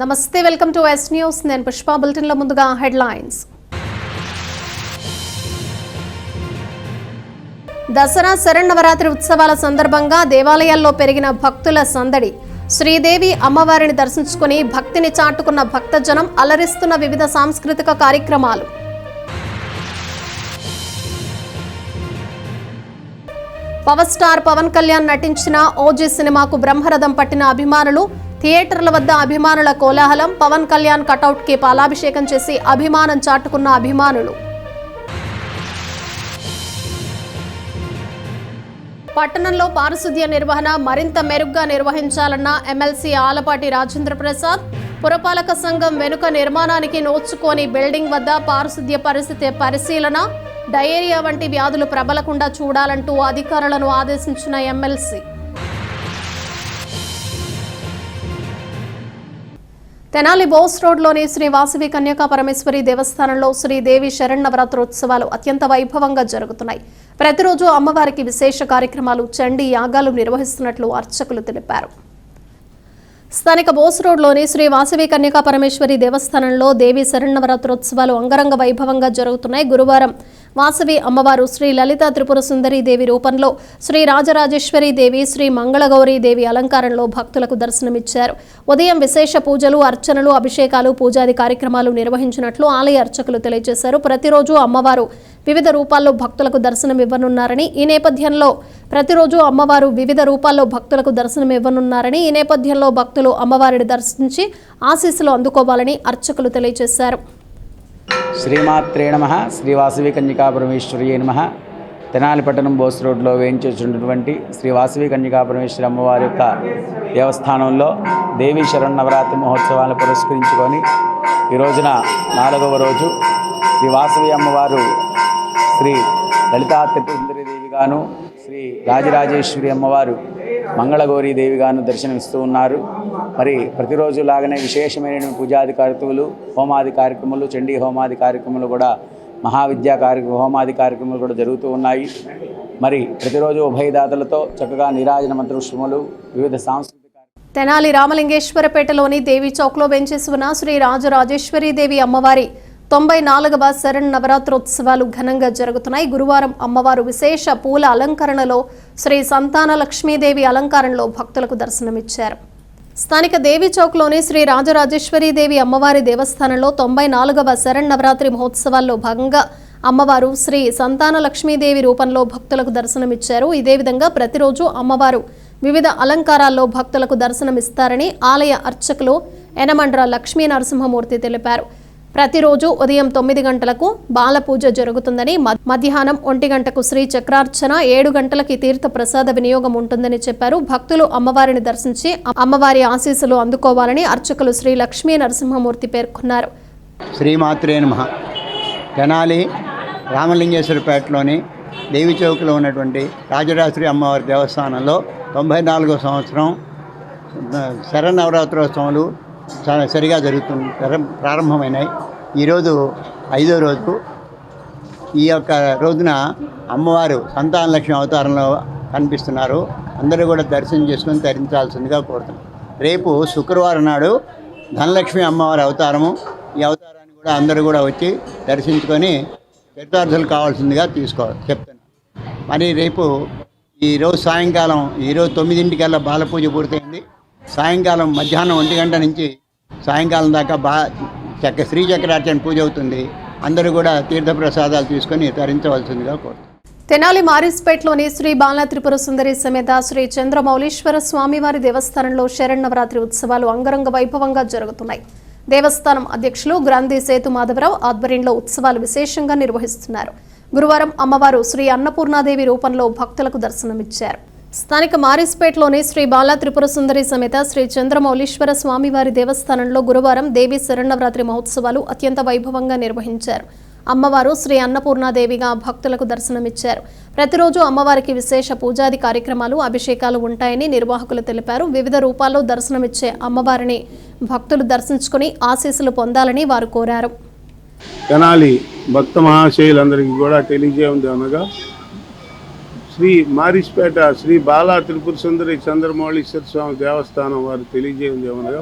నమస్తే, welcome to yes news. నేను పుష్ప. బులెటిన్లో ముందుగా హెడ్లైన్స్. దసరా శరన్నవరాత్రి ఉత్సవాల సందర్భంగా దేవాలయాల్లో పెరిగిన భక్తుల సందడి. శ్రీదేవి అమ్మవారిని దర్శించుకుని భక్తిని చాటుకున్న భక్తజనం, అలరిస్తున్న వివిధ సాంస్కృతిక కార్యక్రమాలు. పవర్ స్టార్ పవన్ కళ్యాణ్ నటించిన ఓజీ సినిమాకు బ్రహ్మరథం పట్టిన అభిమానులు. థియేటర్ల వద్ద అభిమానుల కోలాహలం. పవన్ కళ్యాణ్ కటౌట్ కి పాలాభిషేకం చేసి అభిమానం చాటుకున్న అభిమానులు. పట్టణంలో పారిశుద్ధ్య నిర్వహణ మరింత మెరుగ్గా నిర్వహించాలన్న ఎమ్మెల్సీ ఆలపాటి రాజేంద్ర ప్రసాద్. పురపాలక సంఘం వెనుక నిర్మాణానికి నోచుకోని బిల్డింగ్ వద్ద పారిశుద్ధ్య పరిస్థితి పరిశీలన. డయేరియా వంటి వ్యాధులు ప్రబలకుండా చూడాలంటూ అధికారులను ఆదేశించిన ఎమ్మెల్సీ. తెనాలి బోస్ రోడ్లోని శ్రీ వాసవి కన్యకా పరమేశ్వరి దేవస్థానంలో శ్రీదేవి శరన్నవరాత్రోత్సవాలు అత్యంత వైభవంగా జరుగుతున్నాయి. ప్రతిరోజు అమ్మవారికి విశేష కార్యక్రమాలు, చండీ యాగాలు నిర్వహిస్తున్నట్లు అర్చకులు తెలిపారు. స్థానిక బోస్ రోడ్లోని శ్రీ వాసవి కన్యకా పరమేశ్వరి దేవస్థానంలో దేవి శరన్నవరాత్రోత్సవాలు అంగరంగ వైభవంగా జరుగుతున్నాయి. గురువారం వాసవి అమ్మవారు శ్రీ లలిత త్రిపుర సుందరి దేవి రూపంలో, శ్రీ రాజరాజేశ్వరి దేవి, శ్రీ మంగళగౌరీ దేవి అలంకారంలో భక్తులకు దర్శనమిచ్చారు. ఉదయం విశేష పూజలు, అర్చనలు, అభిషేకాలు, పూజాది కార్యక్రమాలు నిర్వహించినట్లు ఆలయ అర్చకులు తెలియజేశారు. ప్రతిరోజు అమ్మవారు వివిధ రూపాల్లో భక్తులకు దర్శనమివ్వనున్నారని, ఈ నేపథ్యంలో భక్తులు అమ్మవారిని దర్శించి ఆశీస్సులు అందుకోవాలని అర్చకులు తెలియజేశారు. శ్రీమాత్రే నమః. శ్రీ వాసవి కన్యకా పరమేశ్వరియే నమః. తెనాలి పట్టణం బోస్ రోడ్లో వేయించేసినటువంటి శ్రీ వాసవి కన్యకా పరమేశ్వరి అమ్మవారి యొక్క దేవస్థానంలో దేవీ శరన్నవరాత్రి మహోత్సవాలను పురస్కరించుకొని ఈ రోజున 4వ రోజు శ్రీ వాసవి అమ్మవారు శ్రీ లలితా త్రిపుర సుందరి దేవిగాను, శ్రీ రాజరాజేశ్వరి అమ్మవారు మంగళగౌరీ దేవిగాను దర్శనమిస్తూ ఉన్నారు. మరి ప్రతిరోజు లాగానే విశేషమైన పూజాది కార్యక్రమాలు, హోమాది కార్యక్రమాలు, చండీ హోమాది కార్యక్రమాలు కూడా, మహావిద్యా హోమాది కార్యక్రమాలు కూడా జరుగుతూ ఉన్నాయి. మరి ప్రతిరోజు ఉభయదాతలతో చక్కగా నీరాజన మంత్రోత్సవాలు, వివిధ సాంస్కృతిక. తెనాలి రామలింగేశ్వరపేటలోని దేవి చౌక్లో వెంచేసి ఉన్న శ్రీ రాజరాజేశ్వరి దేవి అమ్మవారి 94వ శరన్నవరాత్రోత్సవాలు ఘనంగా జరుగుతున్నాయి. గురువారం అమ్మవారు విశేష పూల అలంకరణలో, శ్రీ సంతాన లక్ష్మీదేవి అలంకారంలో భక్తులకు దర్శనమిచ్చారు. స్థానిక దేవి చౌక్లోని శ్రీ రాజరాజేశ్వరి దేవి అమ్మవారి దేవస్థానంలో 94వ శరన్నవరాత్రి మహోత్సవాల్లో భాగంగా అమ్మవారు శ్రీ సంతాన లక్ష్మీదేవి రూపంలో భక్తులకు దర్శనమిచ్చారు. ఇదే విధంగా ప్రతిరోజు అమ్మవారు వివిధ అలంకారాల్లో భక్తులకు దర్శనమిస్తారని ఆలయ అర్చకులు యనమండ్ర లక్ష్మీ నరసింహమూర్తి తెలిపారు. ప్రతిరోజు ఉదయం 9 గంటలకు బాలపూజ జరుగుతుందని, మధ్యాహ్నం 1 గంటకు శ్రీ చక్రార్చన, 7 గంటలకి తీర్థ ప్రసాద వినియోగం ఉంటుందని చెప్పారు. భక్తులు అమ్మవారిని దర్శించి అమ్మవారి ఆశీస్సులు అందుకోవాలని అర్చకులు శ్రీ లక్ష్మీ నరసింహమూర్తి పేర్కొన్నారు. శ్రీమాత్రే నమః. తెనాలి రామలింగేశ్వరపేటలోని దేవి చౌక్లో ఉన్నటువంటి రాజరాజేశ్వరి అమ్మవారి దేవస్థానంలో 94వ సంవత్సరం శరన్నవరాత్రోత్సవాలు చాలా సరిగా ప్రారంభమైనాయి. ఈరోజు 5వ రోజు. ఈ యొక్క రోజున అమ్మవారు సంతాన లక్ష్మి అవతారంలో కనిపిస్తున్నారు. అందరూ కూడా దర్శనం చేసుకొని తరించాల్సిందిగా కోరుతున్నాం. రేపు శుక్రవారం నాడు ధనలక్ష్మి అమ్మవారి అవతారము. ఈ అవతారాన్ని కూడా అందరూ కూడా వచ్చి దర్శించుకొని తీర్థార్థులు కావాల్సిందిగా చెప్తున్నాను. మరి రేపు ఈరోజు సాయంకాలం, ఈరోజు 9 బాలపూజ పూర్తయింది. సాయంకాలం మధ్యాహ్నం 1 గంట నుంచి సాయంకాలం దాకా శ్రీచక్రార్చన పూజ అవుతుంది. అందరూ కూడా తీర్థప్రసాదాలు తీసుకొని తరించవలసిందిగా కోరుతారు. తెనాలి మారిస్పేట్లోని శ్రీ బాల త్రిపుర సుందరి సమేత శ్రీ చంద్రమౌళీశ్వర స్వామివారి దేవస్థానంలో శరన్నవరాత్రి ఉత్సవాలు అంగరంగ వైభవంగా జరుగుతున్నాయి. దేవస్థానం అధ్యక్షులు గ్రంథి సేతు మాధవరావు ఆధ్వర్యంలో ఉత్సవాలు విశేషంగా నిర్వహిస్తున్నారు. గురువారం అమ్మవారు శ్రీ అన్నపూర్ణాదేవి రూపంలో భక్తులకు దర్శనమిచ్చారు. స్థానిక మారిస్పేట్లోని శ్రీ బాల త్రిపుర సుందరి సమేత శ్రీ చంద్రమౌళీశ్వర స్వామివారి దేవస్థానంలో గురువారం దేవి శరన్నవరాత్రి మహోత్సవాలు అత్యంత వైభవంగా నిర్వహించారు. అమ్మవారు శ్రీ అన్నపూర్ణాదేవిగా భక్తులకు దర్శనమిచ్చారు. ప్రతిరోజు అమ్మవారికి విశేష పూజాది కార్యక్రమాలు, అభిషేకాలు ఉంటాయని నిర్వాహకులు తెలిపారు. వివిధ రూపాల్లో దర్శనమిచ్చే అమ్మవారిని భక్తులు దర్శించుకుని ఆశీస్సులు పొందాలని వారు కోరారు. తెనాలి భక్త మహాశయులందరికీ కూడా తెలియజేయండి అనగా, శ్రీ మారిస్పేట శ్రీ బాలా త్రిపుర సుందరి చంద్రమౌళీశ్వర స్వామి దేవస్థానం వారు తెలియజేయండి ఏమనగా,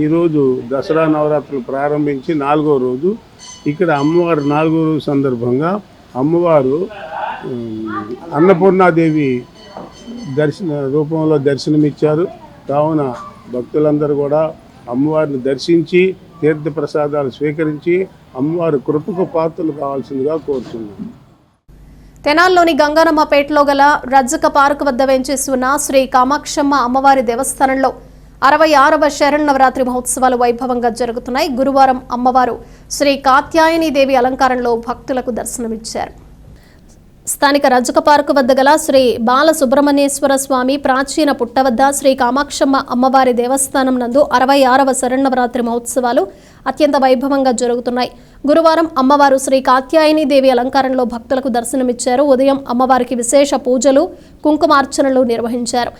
ఈరోజు దసరా నవరాత్రులు ప్రారంభించి 4వ రోజు. ఇక్కడ అమ్మవారు 4వ రోజు సందర్భంగా అమ్మవారు అన్నపూర్ణాదేవి రూపంలో దర్శనమిచ్చారు. కావున భక్తులందరూ కూడా అమ్మవారిని దర్శించి తీర్థప్రసాదాలు స్వీకరించి అమ్మవారి కృపకు పాత్రలు కావాల్సిందిగా కోరుతున్నాను. తెనాల్లోని గంగానమ్మపేటలో గల రజ్జక పార్క్ వద్ద వేంచేసి ఉన్న శ్రీ కామాక్షమ్మ అమ్మవారి దేవస్థానంలో 66వ శరన్నవరాత్రి మహోత్సవాలు వైభవంగా జరుగుతున్నాయి. గురువారం అమ్మవారు శ్రీ కాత్యాయని దేవి అలంకారంలో భక్తులకు దర్శనమిచ్చారు. స్థానిక రజ్జక పార్కు వద్ద గల శ్రీ బాలసుబ్రహ్మణ్యేశ్వర స్వామి ప్రాచీన పుట్ట వద్ద శ్రీ కామాక్షమ్మ అమ్మవారి దేవస్థానం నందు 66వ శరన్నవరాత్రి మహోత్సవాలు అత్యంత వైభవంగా జరుగుతున్నాయి. గురువారం అమ్మవారు శ్రీ కాత్యాయని దేవి అలంకారంలో భక్తులకు దర్శనమిచ్చారు. ఉదయం అమ్మవారికి విశేష పూజలు, కుంకుమార్చనలు నిర్వహించారు.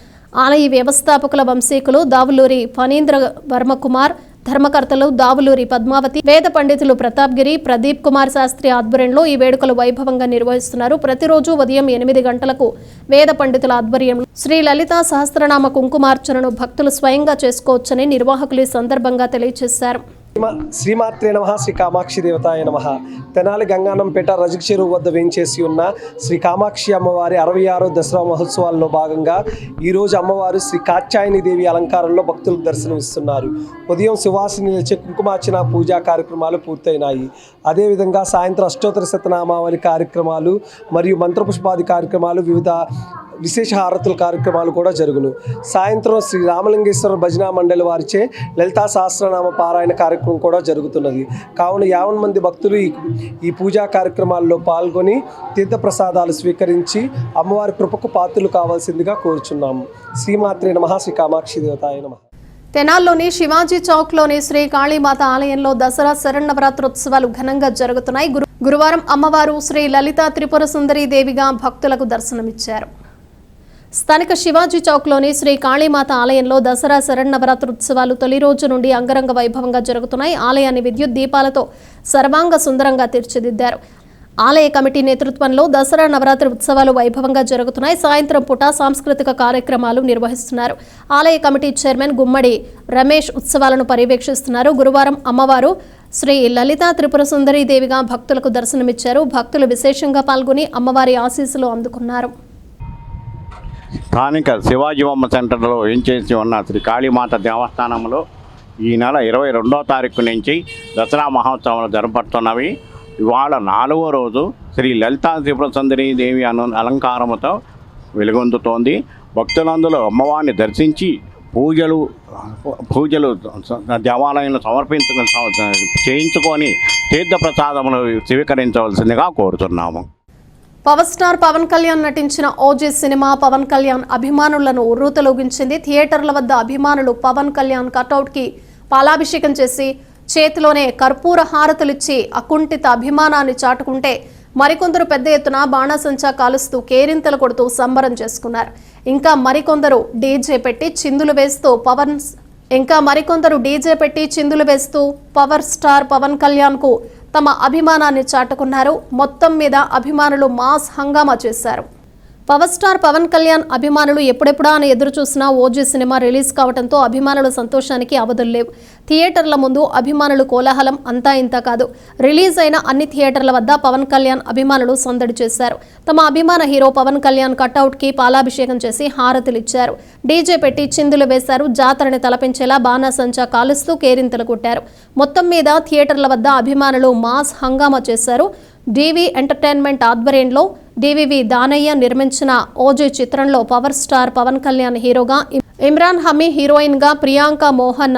ఆలయ వ్యవస్థాపకుల వంశీకులు దావులూరి ఫణీంద్ర వర్మకుమార్, ధర్మకర్తలు దావులూరి పద్మావతి, వేద పండితులు ప్రతాప్గిరి, ప్రదీప్ కుమార్ శాస్త్రి ఆధ్వర్యంలో ఈ వేడుకలు వైభవంగా నిర్వహిస్తున్నారు. ప్రతిరోజు ఉదయం 8 గంటలకు వేద పండితుల ఆధ్వర్యంలో శ్రీ లలితా సహస్రనామ కుంకుమార్చనను భక్తులు స్వయంగా చేసుకోవచ్చని నిర్వాహకులు ఈ సందర్భంగా తెలియజేశారు. శ్రీమాత్రే నమః. శ్రీ కామాక్షి దేవతాయ నమః. తెనాలి గంగానంపేట రజక చెరువు వద్ద వేంచేసి ఉన్న శ్రీ కామాక్షి అమ్మవారి 66వ దసరా మహోత్సవాల్లో భాగంగా ఈరోజు అమ్మవారు శ్రీ కాత్యాయని దేవి అలంకారంలో భక్తులకు దర్శనమిస్తున్నారు. ఉదయం సువాసిని నిలిచే కుంకుమార్చన పూజా కార్యక్రమాలు పూర్తయినాయి. అదేవిధంగా సాయంత్రం అష్టోత్తర శతనామావళి కార్యక్రమాలు మరియు మంత్రపుష్పాది కార్యక్రమాలు, వివిధ విశేష హారతుల కార్యక్రమాలు కూడా జరుగును. సాయంత్రం శ్రీ రామలింగేశ్వర భజనా మండలి వారిచే లలితా సహస్రనామ పారాయణ కార్యక్రమం కూడా జరుగుతున్నది. కావున 50 మంది భక్తులు ఈ పూజా కార్యక్రమాల్లో పాల్గొని తీర్థప్రసాదాలు స్వీకరించి అమ్మవారి కృపకు పాత్రలు కావాల్సిందిగా కోరుచున్నాము. శ్రీమాత్రే నమః. శ్రీ కామాక్షి దేవతాయ నమః. తెనాల్లోని శివాజీ చౌక్లోని శ్రీ కాళీమాత ఆలయంలో దసరా శరన్నవరాత్రోత్సవాలు ఘనంగా జరుగుతున్నాయి. గురువారం అమ్మవారు శ్రీ లలితా త్రిపుర సుందరీ దేవిగా భక్తులకు దర్శనమిచ్చారు. స్థానిక శివాజీ చౌక్లోని శ్రీ కాళీమాత ఆలయంలో దసరా శరన్నవరాత్రోత్సవాలు తొలి రోజు నుండి అంగరంగ వైభవంగా జరుగుతున్నాయి. ఆలయాన్ని విద్యుత్ దీపాలతో సర్వాంగ సుందరంగా తీర్చిదిద్దారు. ఆలయ కమిటీ నేతృత్వంలో దసరా నవరాత్రి ఉత్సవాలు వైభవంగా జరుగుతున్నాయి. సాయంత్రం పూట సాంస్కృతిక కార్యక్రమాలు నిర్వహిస్తున్నారు. ఆలయ కమిటీ చైర్మన్ గుమ్మడి రమేష్ ఉత్సవాలను పర్యవేక్షిస్తున్నారు. గురువారం అమ్మవారు శ్రీ లలితా త్రిపుర సుందరీ దేవిగా భక్తులకు దర్శనమిచ్చారు. భక్తులు విశేషంగా పాల్గొని అమ్మవారి ఆశీస్సులు అందుకున్నారు. స్థానిక శివాజీ బొమ్మ సెంటర్లో వేంచేసి ఉన్న శ్రీ కాళీమాత దేవస్థానంలో ఈ నెల 22వ తారీఖు నుంచి దసరా మహోత్సవాలు జరపడుతున్నవి. ఇవాళ 4వ రోజు శ్రీ లలితా త్రిపుర సుందరీ దేవి అలంకారముతో వెలుగొందుతోంది. భక్తులందరూ అమ్మవారిని దర్శించి పూజలు దేవాలయంలో చేయించుకొని తీర్థప్రసాదములు స్వీకరించవలసిందిగా కోరుతున్నాము. పవర్ స్టార్ పవన్ కళ్యాణ్ నటించిన ఓజీ సినిమా పవన్ కళ్యాణ్ అభిమానులను ఉర్రూతలూగించింది. థియేటర్ల వద్ద అభిమానులు పవన్ కళ్యాణ్ కటౌట్కి పాలాభిషేకం చేసి చేతిలోనే కర్పూర హారతులిచ్చి అకుంఠిత అభిమానాన్ని చాటుకుంటే మరికొందరు పెద్ద ఎత్తున బాణాసంచా కాలుస్తూ కేరింతలు కొడుతూ సంబరం చేసుకున్నారు. ఇంకా మరికొందరు డీజే పెట్టి చిందులు వేస్తూ పవర్ స్టార్ పవన్ కళ్యాణ్ కు తమ అభిమానాన్ని చాటుకున్నారు. మొత్తం మీద అభిమానులు మాస్ హంగామా చేశారు. పవర్ స్టార్ పవన్ కళ్యాణ్ అభిమానులు ఎప్పుడెప్పుడా అని ఎదురు చూసిన ఓజీ సినిమా రిలీజ్ కావడంతో అభిమానుల సంతోషానికి అవధులు లేవు. థియేటర్ల ముందు అభిమానులు కోలాహలం అంతా ఇంత కాదు. రిలీజ్ అయిన అన్ని థియేటర్ల వద్ద పవన్ కళ్యాణ్ అభిమానులు సందడి చేశారు. తమ అభిమాన హీరో పవన్ కళ్యాణ్ కటౌట్కి పాలాభిషేకం చేసి హారతులిచ్చారు. డీజే పెట్టి చిందులు వేశారు. జాతరని తలపించేలా బాణాసంచా కాలుస్తూ కేరింతలు కొట్టారు. మొత్తం మీద థియేటర్ల వద్ద అభిమానులు మాస్ హంగామా చేశారు. డివి ఎంటర్టైన్మెంట్ ఆధ్వర్యంలో డివివి దానయ్య నిర్మించిన ఓజీ చిత్రంలో పవర్ స్టార్ పవన్ కళ్యాణ్ హీరోగా, ఇమ్రాన్ హమీ హీరోయిన్గా, ప్రియాంక మోహన్,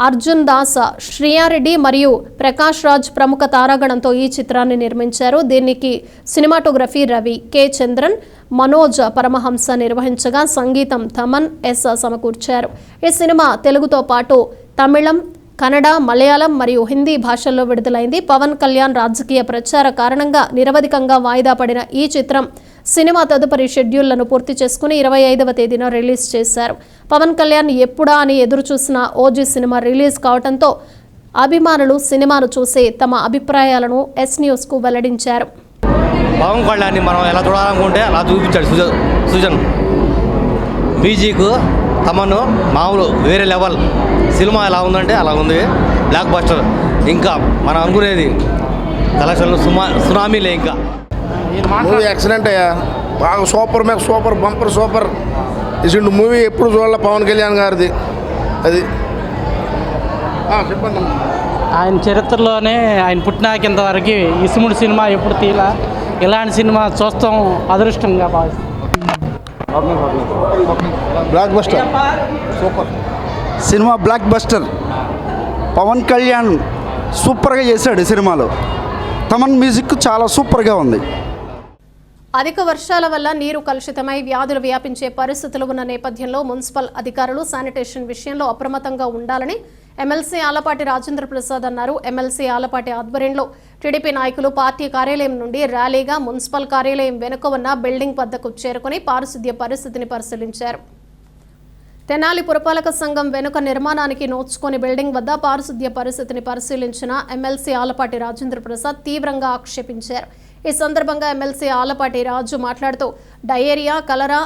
అర్జున్ దాస్, శ్రీయారెడ్డి మరియు ప్రకాష్ రాజ్ ప్రముఖ తారాగణంతో ఈ చిత్రాన్ని నిర్మించారు. దీనికి సినిమాటోగ్రఫీ రవి కె చంద్రన్, మనోజ్ పరమహంస నిర్వహించగా సంగీతం థమన్ ఎస్ సమకూర్చారు. ఈ సినిమా తెలుగుతో పాటు తమిళం, కన్నడ, మలయాళం మరియు హిందీ భాషల్లో విడుదలైంది. పవన్ కళ్యాణ్ రాజకీయ ప్రచార కారణంగా నిరవధికంగా వాయిదా పడిన ఈ చిత్రం సినిమా తదుపరి షెడ్యూళ్లను పూర్తి చేసుకుని 25వ తేదీన రిలీజ్ చేశారు. పవన్ కళ్యాణ్ ఎప్పుడా అని ఎదురు చూసిన ఓజీ సినిమా రిలీజ్ కావడంతో అభిమానులు సినిమాను చూసి తమ అభిప్రాయాలను ఎస్ న్యూస్ కు వెల్లడించారు. పవన్ కళ్యాణ్ని మనం ఎలా చూడాలనుకుంటే అలా చూపించాడు సుజన్. మ్యూజిక్ తమను మామూలు వేరే లెవెల్. సినిమా ఎలా ఉందంటే అలా ఉంది, బ్లాక్ బస్టర్. ఇంకా మనం అనుకునేది కలెక్షన్లు సునామీలే. ఇంకా మూవీ ఎక్సలెంట్ అయ్యా, బాగా సూపర్ మ్యాక్ సూపర్ బంపర్ సూపర్. ఇటువంటి మూవీ ఎప్పుడు చూడాల పవన్ కళ్యాణ్ గారిది. అది చెప్పండి. ఆయన చరిత్రలోనే ఆయన పుట్టినాక ఇంతవరకు ఇసుముడు సినిమా ఎప్పుడు తీలా, ఇలాంటి సినిమా చూస్తాం అదృష్టంగా భావిస్తాం. బ్లాక్ బస్టర్ సూపర్ సినిమా, బ్లాక్ బస్టర్. పవన్ కళ్యాణ్ సూపర్గా చేశాడు సినిమాలో. తమన్ మ్యూజిక్ చాలా సూపర్గా ఉంది. అధిక వర్షాల వల్ల నీరు కలుషితమై వ్యాధులు వ్యాపించే పరిస్థితులు ఉన్న నేపథ్యంలో మున్సిపల్ అధికారులు శానిటేషన్ విషయంలో అప్రమత్తంగా ఉండాలని ఎమ్మెల్సీ ఆలపాటి రాజేంద్ర ప్రసాద్ అన్నారు. ఎమ్మెల్సీ ఆలపాటి ఆధ్వర్యంలో టీడీపీ నాయకులు పార్టీ కార్యాలయం నుండి ర్యాలీగా మున్సిపల్ కార్యాలయం వెనుక ఉన్న బిల్డింగ్ వద్దకు చేరుకుని పారిశుద్ధ్య పరిస్థితిని పరిశీలించారు. తెనాలి పురపాలక సంఘం వెనుక నిర్మాణానికి నోచుకొని బిల్డింగ్ వద్ద పారిశుద్ధ్య పరిస్థితిని పరిశీలించిన ఎమ్మెల్సీ ఆలపాటి రాజేంద్ర ప్రసాద్ తీవ్రంగా ఆక్షేపించారు. ఈ సందర్భంగా ఎమ్మెల్సీ ఆలపాటి రాజు మాట్లాడుతూ డయేరియా, కలరా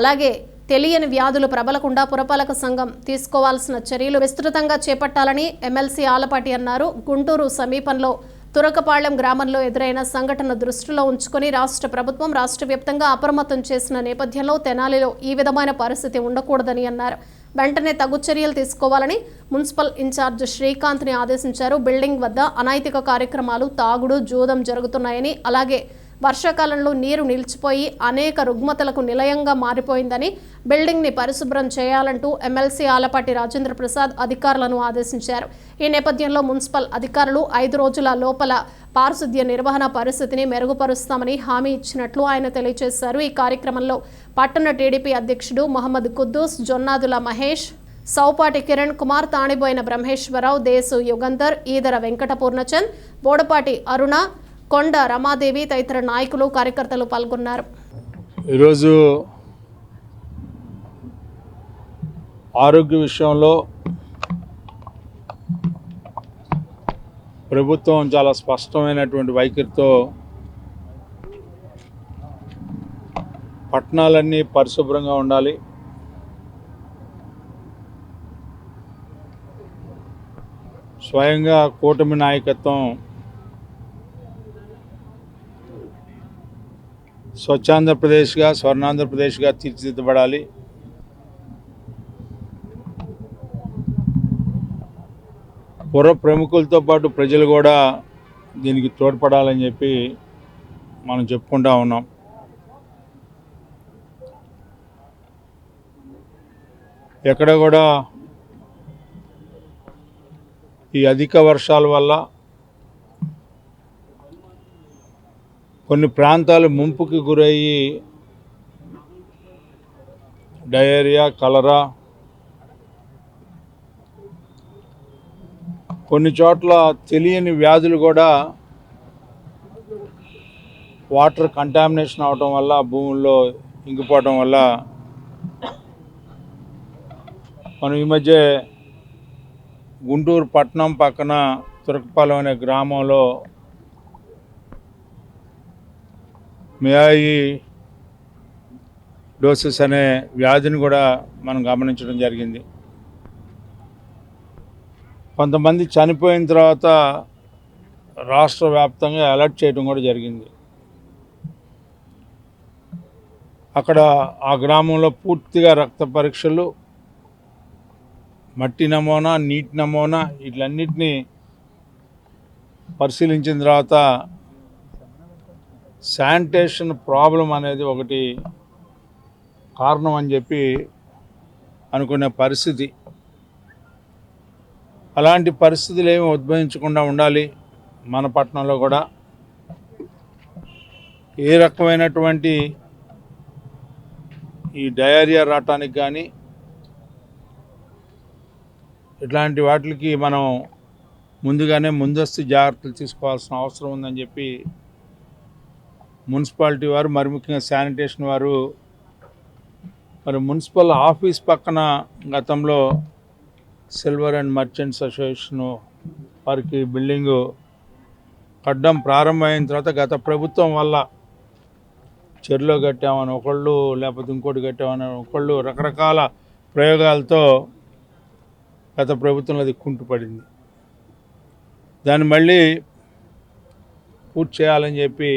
అలాగే తెలియని వ్యాధులు ప్రబలకుండా పురపాలక సంఘం తీసుకోవాల్సిన చర్యలు విస్తృతంగా చేపట్టాలని ఎమ్మెల్సీ ఆలపాటి అన్నారు. గుంటూరు సమీపంలో తురకపాళ్యం గ్రామంలో ఎదురైన సంఘటన దృష్టిలో ఉంచుకొని రాష్ట్ర ప్రభుత్వం రాష్ట్ర వ్యాప్తంగా అప్రమత్తం చేసిన నేపథ్యంలో తెనాలిలో ఈ విధమైన పరిస్థితి ఉండకూడదని అన్నారు. వెంటనే తగు చర్యలు తీసుకోవాలని మున్సిపల్ ఇన్ఛార్జ్ శ్రీకాంత్ని ఆదేశించారు. బిల్డింగ్ వద్ద అనైతిక కార్యక్రమాలు, తాగుడు, జూదం జరుగుతున్నాయని, అలాగే వర్షాకాలంలో నీరు నిలిచిపోయి అనేక రుగ్మతలకు నిలయంగా మారిపోయిందని, బిల్డింగ్ని పరిశుభ్రం చేయాలంటూ ఎమ్మెల్సీ ఆలపాటి రాజేంద్ర ప్రసాద్ అధికారులను ఆదేశించారు. ఈ నేపథ్యంలో మున్సిపల్ అధికారులు 5 రోజుల లోపల పారిశుద్ధ్య నిర్వహణ పరిస్థితిని మెరుగుపరుస్తామని హామీ ఇచ్చినట్లు ఆయన తెలియజేశారు. ఈ కార్యక్రమంలో పట్టణ టీడీపీ అధ్యక్షుడు మహమ్మద్ కుద్దూస్, జొన్నాదుల మహేష్, సౌపాటి కిరణ్ కుమార్, తాణిబోయిన బ్రహ్మేశ్వరరావు, దేశు యుగంధర్, ఈదర వెంకట పూర్ణచంద్, బోడపాటి అరుణ, కొండ రమాదేవి తదితర నాయకులు, కార్యకర్తలు పాల్గొన్నారు. ఈరోజు ఆరోగ్య విషయంలో ప్రభుత్వం చాలా స్పష్టమైనటువంటి వైఖరితో పట్టణాలన్నీ పరిశుభ్రంగా ఉండాలి, స్వయంగా కూటమి నాయకత్వం స్వచ్ఛాంధ్రప్రదేశ్గా, స్వర్ణాంధ్రప్రదేశ్గా తీర్చిదిద్దబడాలి. పుర ప్రముఖులతో పాటు ప్రజలు కూడా దీనికి తోడ్పడాలని చెప్పి మనం చెప్పుకుంటా ఉన్నాం. ఎక్కడ కూడా ఈ అధిక వర్షాల వల్ల కొన్ని ప్రాంతాలు ముంపుకి గురయ్యి డయేరియా, కలరా, కొన్ని చోట్ల తెలియని వ్యాధులు కూడా వాటర్ కంటామినేషన్ అవటం వల్ల, భూముల్లో ఇంకిపోవటం వల్ల మనం ఈ మధ్య గుంటూరు పట్టణం పక్కన తురకపాలెం అనే గ్రామంలో మియాయి డోసిస్ అనే వ్యాధిని కూడా మనం గమనించడం జరిగింది. కొంతమంది చనిపోయిన తర్వాత రాష్ట్ర వ్యాప్తంగా అలర్ట్ చేయడం కూడా జరిగింది. అక్కడ ఆ గ్రామంలో పూర్తిగా రక్త పరీక్షలు, మట్టి నమూనా, నీటి నమూనా వీటన్నిటినీ పరిశీలించిన తర్వాత శానిటేషన్ ప్రాబ్లం అనేది ఒకటి కారణం అని చెప్పి అనుకునే పరిస్థితి. అలాంటి పరిస్థితులు ఏమి ఉద్భవించకుండా ఉండాలి. మన పట్టణంలో కూడా ఏ రకమైనటువంటి ఈ డయేరియా రావటానికి కానీ ఇట్లాంటి వాటికి మనం ముందుగానే ముందస్తు జాగ్రత్తలు తీసుకోవాల్సిన అవసరం ఉందని చెప్పి మున్సిపాలిటీ వారు, మరి ముఖ్యంగా శానిటేషన్ వారు, మరి మున్సిపల్ ఆఫీస్ పక్కన గతంలో సిల్వర్ అండ్ మర్చెంట్స్ అసోసియేషన్ వారికి బిల్డింగు కట్టడం ప్రారంభమైన తర్వాత గత ప్రభుత్వం వల్ల చెరులో కట్టామని ఒకళ్ళు, లేకపోతే ఇంకోటి కట్టామని ఒకళ్ళు, రకరకాల ప్రయోగాలతో గత ప్రభుత్వంలో అది కుంటుపడింది. దాన్ని మళ్ళీ పూర్తి చేయాలని చెప్పి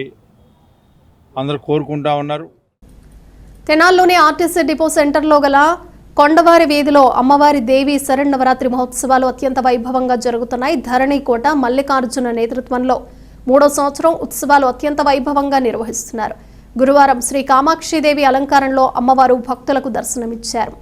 అందరూ కోరుకుంటా ఉన్నారు. తెనాల్లోని ఆర్టీసీ డిపో సెంటర్లో గల కొండవారి వీధిలో అమ్మవారి దేవి శరన్నవరాత్రి మహోత్సవాలు అత్యంత వైభవంగా జరుగుతున్నాయి. ధరణికోట మల్లికార్జున నేతృత్వంలో 3వ సంవత్సరం ఉత్సవాలు అత్యంత వైభవంగా నిర్వహిస్తున్నారు. గురువారం శ్రీ కామాక్షిదేవి అలంకారంలో అమ్మవారు భక్తులకు దర్శనమిచ్చారు.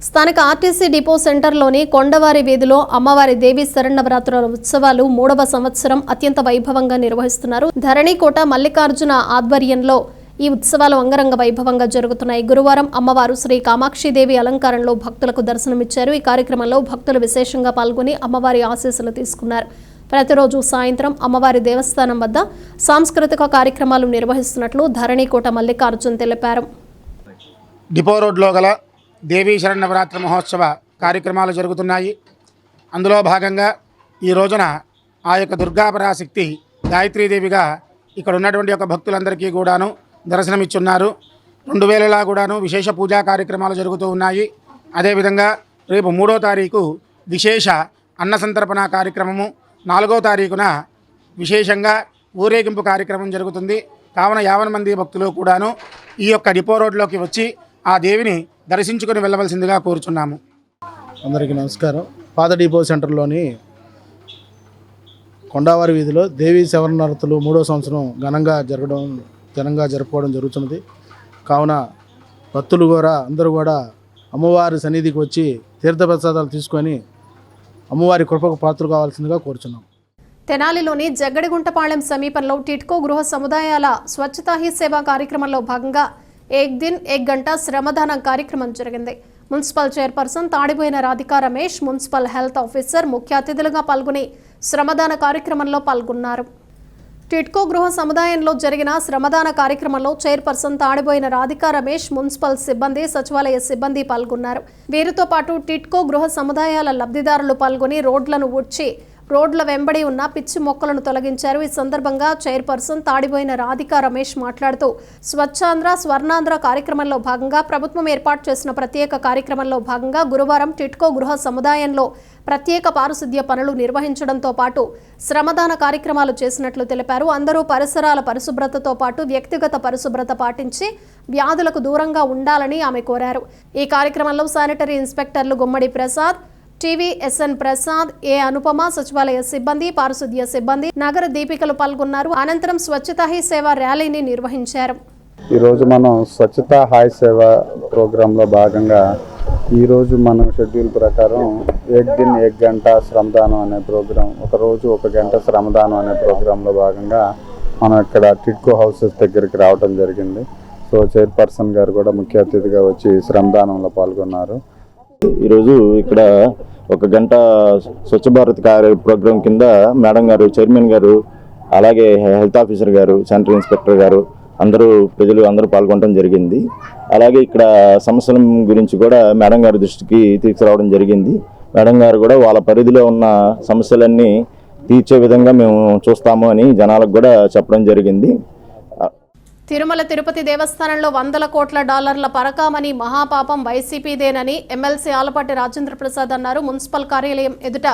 స్థానిక ఆర్టీసీ డిపో సెంటర్లోని కొండవారి వీధిలో అమ్మవారి దేవి శరన్నవరాత్రుల ఉత్సవాలు 3వ సంవత్సరం అత్యంత వైభవంగా నిర్వహిస్తున్నారు. ధరణికోట మల్లికార్జున ఆధ్వర్యంలో ఈ ఉత్సవాలు అంగరంగ వైభవంగా జరుగుతున్నాయి. గురువారం అమ్మవారు శ్రీ కామాక్షిదేవి అలంకారంలో భక్తులకు దర్శనమిచ్చారు. ఈ కార్యక్రమంలో భక్తులు విశేషంగా పాల్గొని అమ్మవారి ఆశీస్సులు తీసుకున్నారు. ప్రతిరోజు సాయంత్రం అమ్మవారి దేవస్థానం వద్ద సాంస్కృతిక కార్యక్రమాలు నిర్వహిస్తున్నట్లు ధరణికోట మల్లికార్జున్ తెలిపారు. డిపో రోడ్లో గల దేవీ శరన్నవరాత్రి మహోత్సవ కార్యక్రమాలు జరుగుతున్నాయి. అందులో భాగంగా ఈ రోజున ఆ యొక్క దుర్గాపరాశక్తి గాయత్రీదేవిగా ఇక్కడ ఉన్నటువంటి యొక్క భక్తులందరికీ కూడాను దర్శనమిచ్చున్నారు. 2 వేళలా కూడాను విశేష పూజా కార్యక్రమాలు జరుగుతూ ఉన్నాయి. అదేవిధంగా రేపు 3వ తారీఖు విశేష అన్న సంతర్పణ కార్యక్రమము, 4వ తారీఖున విశేషంగా ఊరేగింపు కార్యక్రమం జరుగుతుంది. కావున 50 మంది భక్తులు కూడాను ఈ యొక్క డిపో రోడ్లోకి వచ్చి ఆ దేవిని దర్శించుకొని వెళ్ళవలసిందిగా కోరుచున్నాము. అందరికీ నమస్కారం. పాత డిపో సెంటర్లోని కొండవారి వీధిలో దేవీ శరన్నవరాత్రులు 3వ సంవత్సరం ఘనంగా జరుపుకోవడం జరుగుతున్నది. కావున భక్తులు కూడా అందరూ కూడా అమ్మవారి సన్నిధికి వచ్చి తీర్థప్రసాదాలు తీసుకొని అమ్మవారి కృపకు పాత్రలు కావాల్సిందిగా కోరుచున్నాం. తెనాలిలోని జగ్గడిగుంటపాళెం సమీపంలో టిట్కో గృహ సముదాయాల స్వచ్ఛతా హీ సేవా కార్యక్రమంలో భాగంగా ఏక్ దిన్ ఏక్ గంట శ్రమదానం కార్యక్రమం జరిగింది. Municipal chairperson Tadipoyina Radhika Ramesh, municipal health officer ముఖ్య అతిథులుగా పాల్గొని శ్రమదాన కార్యక్రమంలో పాల్గొన్నారు. టిట్కో గృహ సముదాయంలో జరిగిన శ్రమదాన కార్యక్రమంలో చైర్పర్సన్ తాడిపోయిన రాధికా రమేష్, మున్సిపల్ సిబ్బంది, సచివాలయ సిబ్బంది పాల్గొన్నారు. వీరితో పాటు టిట్కో గృహ సముదాయాల లబ్ధిదారులు పాల్గొని రోడ్లను ఊడ్చి రోడ్ల వెంబడి ఉన్న పిచ్చి మొక్కలను తొలగించారు. ఈ సందర్భంగా చైర్పర్సన్ తాడిపోయిన రాధికా రమేష్ మాట్లాడుతూ స్వచ్ఛాంధ్ర స్వర్ణాంధ్ర కార్యక్రమంలో భాగంగా ప్రభుత్వం ఏర్పాటు చేసిన ప్రత్యేక కార్యక్రమంలో భాగంగా గురువారం టిట్కో గృహ సముదాయంలో ప్రత్యేక పారిశుద్ధ్య పనులు నిర్వహించడంతో పాటు శ్రమదాన కార్యక్రమాలు చేసినట్లు తెలిపారు. అందరూ పరిసరాల పరిశుభ్రతతో పాటు వ్యక్తిగత పరిశుభ్రత పాటించి వ్యాధులకు దూరంగా ఉండాలని ఆమె కోరారు. ఈ కార్యక్రమంలో శానిటరీ ఇన్స్పెక్టర్లు గుమ్మడి ప్రసాద్, టీవీఎస్ఎన్ ప్రసాద్, ఏ అనుపమ, సచివాలయ సిబ్బంది, పారిశుద్ధ్య సిబ్బంది, నగర దీపికలు పాల్గొన్నారు. అనంతరం స్వచ్ఛతా హీ సేవ ర్యాలీని నిర్వహించారు. ఈరోజు మనం స్వచ్ఛతా హాయ్ సేవ ప్రోగ్రాంలో భాగంగా ఈరోజు మనం షెడ్యూల్ ప్రకారం ఏక్ దిన్ ఏక్ గంట శ్రమదానం అనే ప్రోగ్రాం, ఒక రోజు 1 గంట శ్రమదానం అనే ప్రోగ్రాంలో భాగంగా మనం ఇక్కడ టిట్కో హౌసెస్ దగ్గరికి రావడం జరిగింది. సో చైర్పర్సన్ గారు కూడా ముఖ్య అతిథిగా వచ్చి శ్రమదానంలో పాల్గొన్నారు. ఈరోజు ఇక్కడ 1 గంట స్వచ్ఛ భారత్ ప్రోగ్రాం కింద మేడం గారు, చైర్మన్ గారు, అలాగే హెల్త్ ఆఫీసర్ గారు, శానిటరీ ఇన్స్పెక్టర్ గారు, ప్రజలు అందరూ పాల్గొనడం జరిగింది. అలాగే ఇక్కడ సమస్యల గురించి కూడా మేడం గారి దృష్టికి తీసుకురావడం జరిగింది. మేడం గారు కూడా వాళ్ళ పరిధిలో ఉన్న సమస్యలన్నీ తీర్చే విధంగా మేము చూస్తాము అని జనాలకు కూడా చెప్పడం జరిగింది. తిరుమల తిరుపతి దేవస్థానంలో $100 కోట్ల పరకామణి మహాపాపం వైసీపీదేనని ఎమ్మెల్సీ ఆలపాటి రాజేంద్ర ప్రసాద్ అన్నారు. మున్సిపల్ కార్యాలయం ఎదుట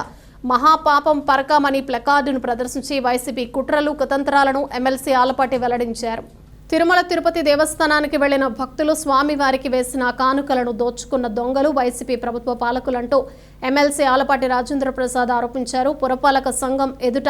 మహాపాపం పరకామణి ప్లకార్డును ప్రదర్శించి వైసీపీ కుట్రలు కుతంత్రాలను ఎమ్మెల్సీ ఆలపాటి వెల్లడించారు. తిరుమల తిరుపతి దేవస్థానానికి వెళ్లిన భక్తులు స్వామివారికి వేసిన కానుకలను దోచుకున్న దొంగలు వైసీపీ ప్రభుత్వ పాలకులంటూ ఎమ్మెల్సీ ఆలపాటి రాజేంద్ర ప్రసాద్ ఆరోపించారు. పురపాలక సంఘం ఎదుట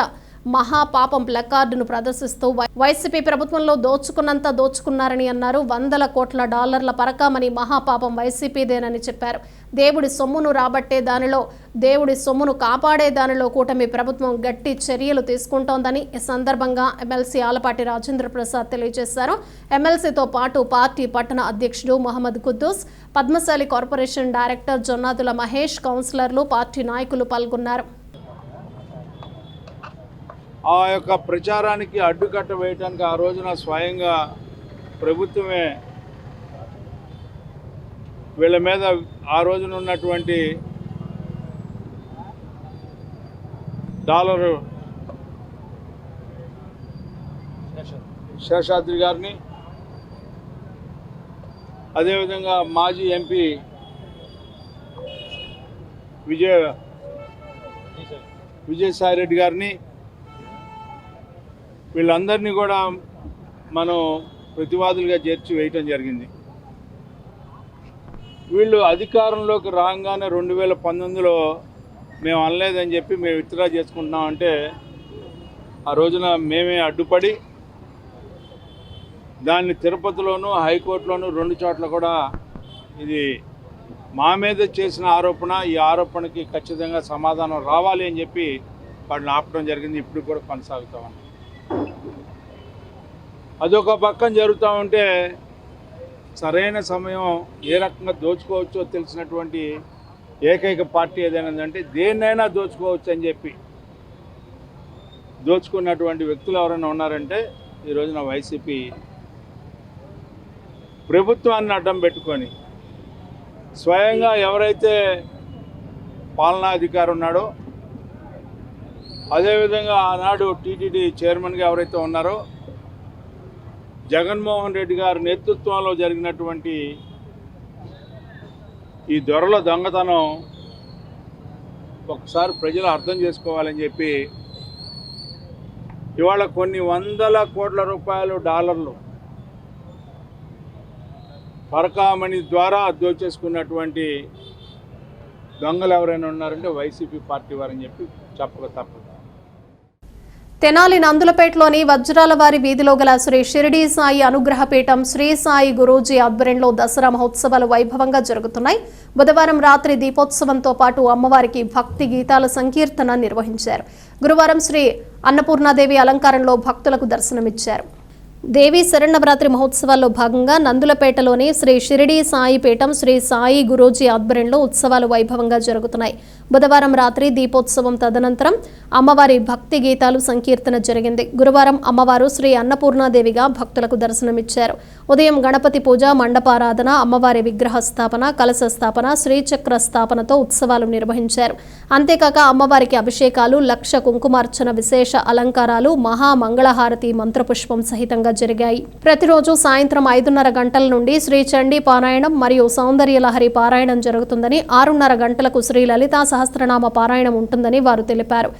మహాపాపం ప్లకార్డును ప్రదర్శిస్తూ వైసీపీ ప్రభుత్వంలో దోచుకున్నంత దోచుకున్నారని అన్నారు. $100 కోట్ల పరకామణి మహాపాపం వైసీపీదేనని చెప్పారు. దేవుడి సొమ్మును రాబట్టే దానిలో, దేవుడి సొమ్మును కాపాడే దానిలో కూటమి ప్రభుత్వం గట్టి చర్యలు తీసుకుంటోందని ఈ సందర్భంగా ఎమ్మెల్సీ ఆలపాటి రాజేంద్ర ప్రసాద్ తెలియజేశారు. ఎమ్మెల్సీతో పాటు పార్టీ పట్టణ అధ్యక్షుడు మహమ్మద్ కుద్దూస్, పద్మశాలి కార్పొరేషన్ డైరెక్టర్ జొన్నాదుల మహేష్, కౌన్సిలర్లు, పార్టీ నాయకులు పాల్గొన్నారు. ఆ యొక్క ప్రచారానికి అడ్డుకట్ట వేయడానికి ఆ రోజున స్వయంగా ప్రభుత్వమే వీళ్ళ మీద ఆ రోజున ఉన్నటువంటి డాలరు శేషాద్రి గారిని, అదేవిధంగా మాజీ ఎంపీ విజయసాయి రెడ్డి గారిని, వీళ్ళందరినీ కూడా మనం ప్రతివాదులుగా చేర్చి వేయటం జరిగింది. వీళ్ళు అధికారంలోకి రాగానే 2019లో మేము అనలేదని చెప్పి మేము విత్డ్రా చేసుకుంటున్నామంటే ఆ రోజున మేమే అడ్డుపడి దాన్ని తిరుపతిలోనూ హైకోర్టులోనూ 2 చోట్ల కూడా ఇది మా మీద చేసిన ఆరోపణ, ఈ ఆరోపణకి ఖచ్చితంగా సమాధానం రావాలి అని చెప్పి వాటిని ఆపడం జరిగింది. ఇప్పుడు కూడా కొనసాగుతామని అదొక పక్కన జరుగుతూ ఉంటే సరైన సమయం ఏ రకంగా దోచుకోవచ్చో తెలిసినటువంటి ఏకైక పార్టీ ఏదైనా అంటే దేన్నైనా దోచుకోవచ్చు అని చెప్పి దోచుకున్నటువంటి వ్యక్తులు ఎవరైనా ఉన్నారంటే ఈ రోజున వైసీపీ ప్రభుత్వాన్ని అడ్డం పెట్టుకొని స్వయంగా ఎవరైతే పాలనాధికారి ఉన్నాడో, అదేవిధంగా ఆనాడు టీటీడీ చైర్మన్గా ఎవరైతే ఉన్నారో జగన్మోహన్ రెడ్డి గారి నేతృత్వంలో జరిగినటువంటి ఈ దొరల దొంగతనం ఒకసారి ప్రజలు అర్థం చేసుకోవాలని చెప్పి ఇవాళ కొన్ని వందల కోట్ల రూపాయలు డాలర్లు పరకామణి ద్వారా దోచేసుకున్నటువంటి దొంగలు ఎవరైనా ఉన్నారంటే వైసీపీ పార్టీ వారని చెప్పి చెప్పక తప్పదు. తెనాలి నందులపేటలోని వజ్రాలవారి వీధిలో గల శ్రీ షిరిడి సాయి అనుగ్రహపీఠం శ్రీ సాయి గురూజీ ఆధ్వర్యంలో దసరా మహోత్సవాలు వైభవంగా జరుగుతున్నాయి. బుధవారం రాత్రి దీపోత్సవంతో పాటు అమ్మవారికి భక్తి గీతాల సంకీర్తన నిర్వహించారు. గురువారం శ్రీ అన్నపూర్ణాదేవి అలంకారంలో భక్తులకు దర్శనమిచ్చారు. దేవి శరన్నవరాత్రి మహోత్సవాల్లో భాగంగా నందులపేటలోని శ్రీ షిరిడి సాయి పీఠం శ్రీ సాయి గురూజీ ఆధ్వర్యంలో ఉత్సవాలు వైభవంగా జరుగుతున్నాయి. బుధవారం రాత్రి దీపోత్సవం తదనంతరం అమ్మవారి భక్తి గీతాలు సంకీర్తన జరిగింది. గురువారం అమ్మవారు శ్రీ అన్నపూర్ణాదేవిగా భక్తులకు దర్శనమిచ్చారు. ఉదయం గణపతి పూజ, మండపారాధన, అమ్మవారి విగ్రహ స్థాపన, కలశ స్థాపన, శ్రీచక్ర స్థాపనతో ఉత్సవాలు నిర్వహించారు. అంతేకాక అమ్మవారికి అభిషేకాలు, లక్ష కుంకుమార్చన, విశేష అలంకారాలు, మహామంగళహారతి, మంత్రపుష్పం సహితంగా జరిగాయి. ప్రతిరోజు సాయంత్రం 5:30 గంటల నుండి శ్రీ చండీ పారాయణం మరియు సౌందర్య లహరి పారాయణం జరుగుతుందని, 6:30 గంటలకు శ్రీ లలితా సహస్రనామ పారాయణం ఉంటుందని వారు తెలిపారు.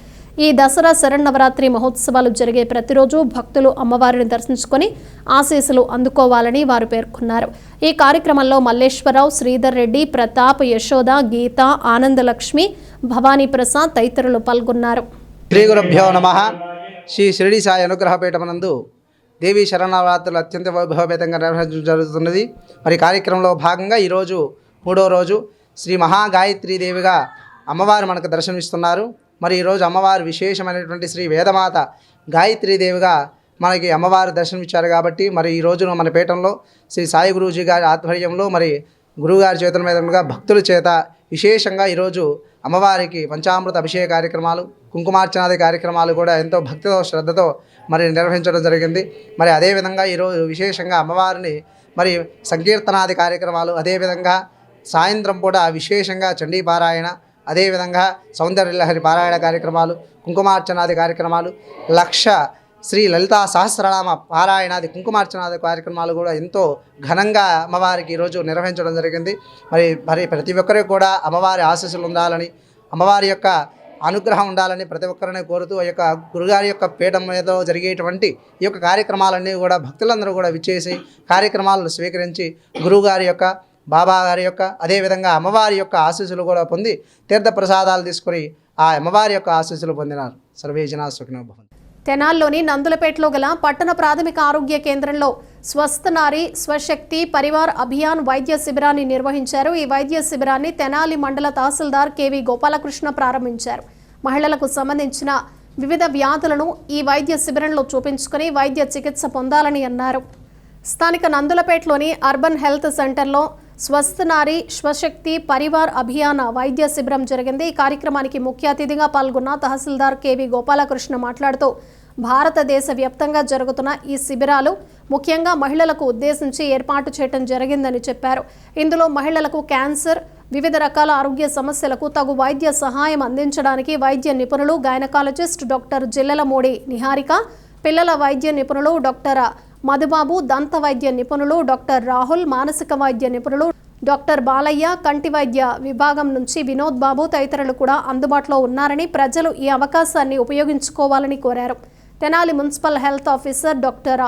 ఈ దసరా శరన్నవరాత్రి మహోత్సవాలు జరిగే ప్రతిరోజు భక్తులు అమ్మవారిని దర్శించుకొని ఆశీస్సులు అందుకోవాలని వారు పేర్కొన్నారు. ఈ కార్యక్రమంలో మల్లేశ్వరరావు, శ్రీధర్ రెడ్డి, ప్రతాప్, యశోద, గీత, ఆనందలక్ష్మి, భవానీ ప్రసాద్ తదితరులు పాల్గొన్నారు. శ్రీ గురుభ్యో నమః. శ్రీ షిరిడి సాయి అనుగ్రహపీఠమనందు దేవీ శరణవరాత్రులు అత్యంత వైభవపేతంగా నిర్వహించడం జరుగుతున్నది. మరి కార్యక్రమంలో భాగంగా ఈరోజు 3వ రోజు శ్రీ మహాగాయత్రీదేవిగా అమ్మవారు మనకు దర్శనమిస్తున్నారు. మరి ఈరోజు అమ్మవారు విశేషమైనటువంటి శ్రీ వేదమాత గాయత్రీదేవిగా మనకి అమ్మవారు దర్శనమిచ్చారు. కాబట్టి మరి ఈ రోజున మన పీఠంలో శ్రీ సాయి గురూజీ గారి ఆధ్వర్యంలో మరి గురువుగారి చేతుల మీదుగా భక్తుల చేత విశేషంగా ఈరోజు అమ్మవారికి పంచామృత అభిషేక కార్యక్రమాలు, కుంకుమార్చనాది కార్యక్రమాలు కూడా ఎంతో భక్తితో శ్రద్ధతో మరి నిర్వహించడం జరిగింది. మరి అదేవిధంగా ఈరోజు విశేషంగా అమ్మవారిని మరి సంకీర్తనాది కార్యక్రమాలు, అదేవిధంగా సాయంత్రం కూడా విశేషంగా చండీ పారాయణ, అదేవిధంగా సౌందర్యలహరి పారాయణ కార్యక్రమాలు, కుంకుమార్చనాది కార్యక్రమాలు, లక్ష శ్రీ లలితా సహస్రనామ పారాయణాది కుంకుమార్చనాది కార్యక్రమాలు కూడా ఎంతో ఘనంగా అమ్మవారికి ఈరోజు నిర్వహించడం జరిగింది. మరి ప్రతి ఒక్కరికి కూడా అమ్మవారి ఆశీస్సులు ఉండాలని, అమ్మవారి యొక్క అనుగ్రహం ఉండాలని ప్రతి ఒక్కరిని కోరుతూ ఈ యొక్క గురుగారి యొక్క పీఠం మీద జరిగేటువంటి ఈ యొక్క కార్యక్రమాలన్నీ కూడా భక్తులందరూ కూడా విచ్చేసి కార్యక్రమాలను స్వీకరించి గురువుగారి యొక్క, బాబా గారి యొక్క, అదేవిధంగా అమ్మవారి యొక్క ఆశీస్సులు కూడా పొంది తీర్థప్రసాదాలు తీసుకుని ఆ అమ్మవారి యొక్క ఆశీస్సులు పొందినారు. సర్వే జనా సుఖినో భవంతు. తెనాల్లోని నందులపేటలో గల పట్టణ ప్రాథమిక ఆరోగ్య కేంద్రంలో స్వస్థ నారీ స్వశక్తి పరివార్ అభియాన్ వైద్య శిబిరాన్ని నిర్వహించారు. ఈ వైద్య శిబిరాన్ని తెనాలి మండల తహసీల్దార్ కెవి గోపాలకృష్ణ ప్రారంభించారు. మహిళలకు సంబంధించిన వివిధ వ్యాధులను ఈ వైద్య శిబిరంలో చూపించుకుని వైద్య చికిత్స పొందాలని అన్నారు. స్థానిక నందులపేటలోని అర్బన్ హెల్త్ సెంటర్లో స్వస్థ నారీ స్వశక్తి పరివార్ అభియాన్ వైద్య శిబిరం జరిగింది. ఈ కార్యక్రమానికి ముఖ్య అతిథిగా పాల్గొన్న తహసీల్దార్ కెవి గోపాలకృష్ణ మాట్లాడుతూ భారతదేశ వ్యాప్తంగా జరుగుతున్న ఈ శిబిరాలు ముఖ్యంగా మహిళలకు ఉద్దేశించి ఏర్పాటు చేయడం జరిగిందని చెప్పారు. ఇందులో మహిళలకు క్యాన్సర్, వివిధ రకాల ఆరోగ్య సమస్యలకు తగు వైద్య సహాయం అందించడానికి వైద్య నిపుణులు, గైనకాలజిస్ట్ డాక్టర్ జిల్లెలమూడి నిహారిక, పిల్లల వైద్య నిపుణులు డాక్టర్ మధుబాబు, దంత వైద్య నిపుణులు డాక్టర్ రాహుల్, మానసిక వైద్య నిపుణులు డాక్టర్ బాలయ్య, కంటి వైద్య విభాగం నుంచి వినోద్ బాబు తదితరులు కూడా అందుబాటులో ఉన్నారని, ప్రజలు ఈ అవకాశాన్ని ఉపయోగించుకోవాలని కోరారు. Tenali municipal health officer doctor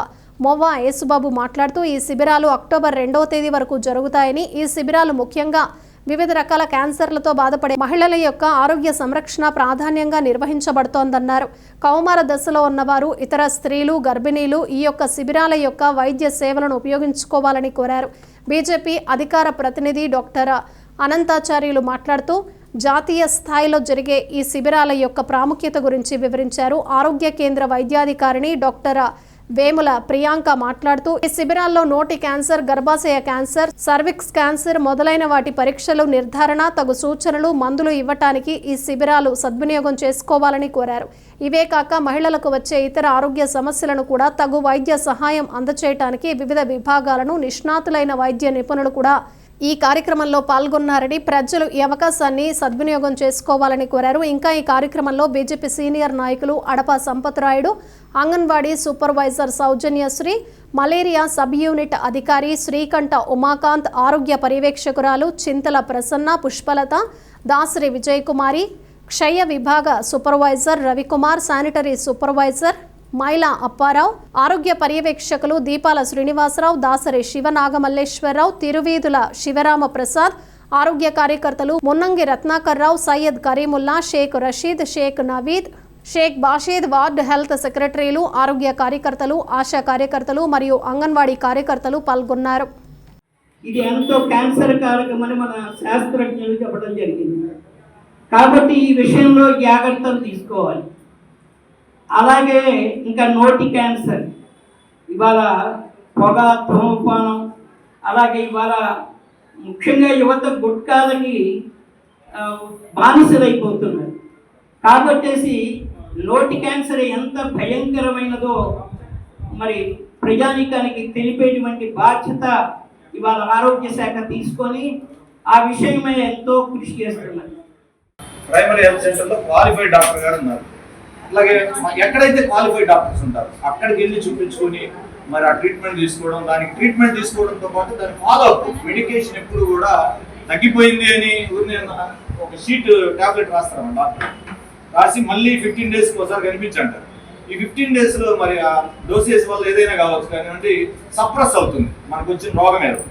Mova Yesubabu మాట్లాడుతూ ఈ శిబిరాలు అక్టోబర్ 2వ తేదీ వరకు జరుగుతాయని, ఈ శిబిరాలు ముఖ్యంగా వివిధ రకాల క్యాన్సర్లతో బాధపడే మహిళల యొక్క ఆరోగ్య సంరక్షణ ప్రాధాన్యంగా నిర్వహించబడుతోందన్నారు. కౌమార దశలో ఉన్నవారు, ఇతర స్త్రీలు, గర్భిణీలు ఈ యొక్క శిబిరాల యొక్క వైద్య సేవలను ఉపయోగించుకోవాలని కోరారు. బీజేపీ అధికార ప్రతినిధి డాక్టర్ అనంతాచార్యులు మాట్లాడుతూ జాతీయ స్థాయిలో జరిగే ఈ శిబిరాల యొక్క ప్రాముఖ్యత గురించి వివరించారు. ఆరోగ్య కేంద్ర వైద్యాధికారిణి డాక్టర్ వేముల ప్రియాంక మాట్లాడుతూ ఈ శిబిరాల్లో నోటి క్యాన్సర్, గర్భాశయ క్యాన్సర్, సర్విక్స్ క్యాన్సర్ మొదలైన వాటి పరీక్షలు, నిర్ధారణ, తగు సూచనలు, మందులు ఇవ్వటానికి ఈ శిబిరాలు సద్వినియోగం చేసుకోవాలని కోరారు. ఇవే కాక మహిళలకు వచ్చే ఇతర ఆరోగ్య సమస్యలను కూడా తగు వైద్య సహాయం అందచేయటానికి వివిధ విభాగాలను నిష్ణాతులైన వైద్య నిపుణులు కూడా ఈ కార్యక్రమంలో పాల్గొన్నారని, ప్రజలు ఈ అవకాశాన్ని సద్వినియోగం చేసుకోవాలని కోరారు. ఇంకా ఈ కార్యక్రమంలో బీజేపీ సీనియర్ నాయకులు Adapa Sampatrayudu, anganwadi supervisor Saujanyasri, malaria sub unit అధికారి శ్రీకంఠ ఉమాకాంత్, ఆరోగ్య పర్యవేక్షకురాలు చింతల ప్రసన్న, పుష్పలత, దాసరి విజయకుమారి, క్షయ విభాగ సూపర్వైజర్ రవికుమార్, శానిటరీ సూపర్వైజర్ మైలా అప్పారావు, ఆరోగ్య పర్యవేక్షకులు దీపాల శ్రీనివాసరావు, దాసరి శివనాగమల్లేశ్వరరావు, తిరువీధుల శివరామ ప్రసాద్, ఆరోగ్య కార్యకర్తలు మున్నంగి రత్నాకర్రావు, సయ్యద్ కరీముల్లా, షేక్ రషీద్, షేక్ నవీద్, షేక్ బాషీద్, వార్డ్ హెల్త్ సెక్రటరీలు, ఆరోగ్య కార్యకర్తలు, ఆశా కార్యకర్తలు మరియు అంగన్వాడీ కార్యకర్తలు పాల్గొన్నారు. ఇది ఎంతో క్యాన్సర్ కారకమని మన శాస్త్రజ్ఞులు చెప్పడం జరిగింది. కాబట్టి ఈ విషయంలో జాగ్రత్తలు తీసుకోవాలి. అలాగే ఇంకా నోటి క్యాన్సర్, ఇవాళ పొగ, ధూమపానం, అలాగే ఇవాళ ముఖ్యంగా యువత గుట్కాలకి బానిసలైపోతున్నారు. కాబట్టేసి నోటి క్యాన్సర్ ఎంత భయంకరమైనదో మరి ప్రజానీకానికి తెలిపేటువంటి బాధ్యత ఇవాళ ఆరోగ్య శాఖ తీసుకొని ఆ విషయమై ఎంతో కృషి చేస్తున్నారు. ప్రైమరీ హెల్త్ సెంటర్లో క్వాలిఫైడ్ డాక్టర్ గారు ఉన్నారు. అలాగే ఎక్కడైతే క్వాలిఫైడ్ డాక్టర్స్ ఉంటారు అక్కడికి వెళ్ళి చూపించుకొని మరి ఆ ట్రీట్మెంట్ తీసుకోవడం, దానికి ట్రీట్మెంట్ తీసుకోవడంతో పాటు దాని ఫాలో అప్, మెడికేషన్ ఎప్పుడు కూడా తగ్గిపోయింది అని ఒక షీట్ టాబ్లెట్ రాస్తారన్న డాక్టర్, రాసి మళ్ళీ 15 days ఒకసారి కనిపించంటారు. ఈ 15 daysలో మరి ఆ డోసేజ్ వల్ల ఏదైనా కావచ్చు కానీ సప్రెస్ అవుతుంది మనకు వచ్చిన రోగం ఏదో.